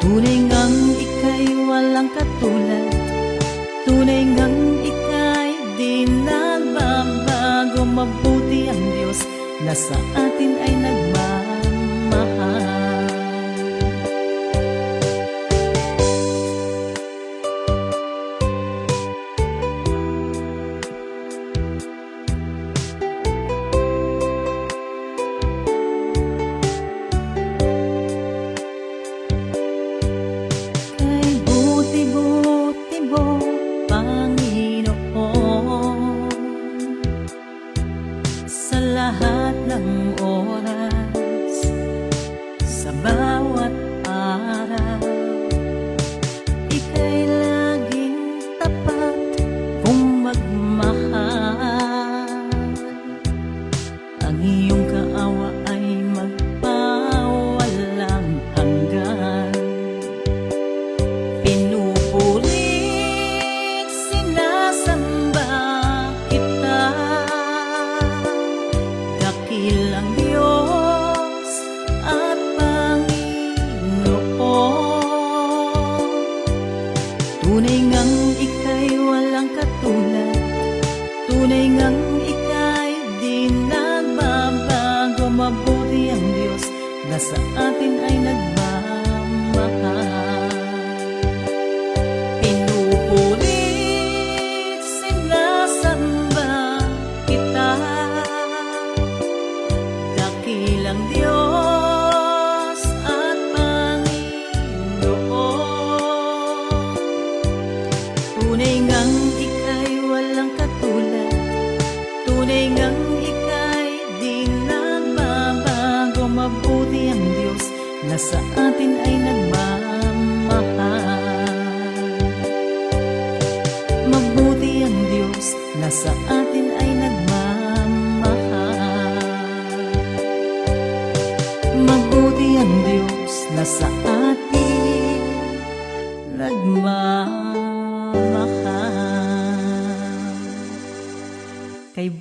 Tunay ngang ika'y walang katulad, tunay ngang ika'y di nagbabago. Mabuti ang Diyos na sa atin ay nagmamahal. Sa lahat ng oras, sa bawat araw, ika'y laging tapat kung magmahal. Ang iyong kaawa ay magpawalang hanggan. Pinupurit, sinasamba kita, dakilang Diyos at Panginoon. Tunay ngang ika'y walang katulad, tunay ngang ika'y di nagbabago. Mabuti ang Diyos na sa atin ay nagmamahal. Pinupurit, sinasamba kita, dakilang Diyos at Panginoon. Tunay ngang ika'y walang katulad, tunay ngang ika'y di nagbabago. Mabuti ang Diyos na sa atin ay nagmamahal. Mabuti ang Diyos na sa atin ay nagmamahal. Mabuti ang Diyos na sa atin nagmamahal. Kay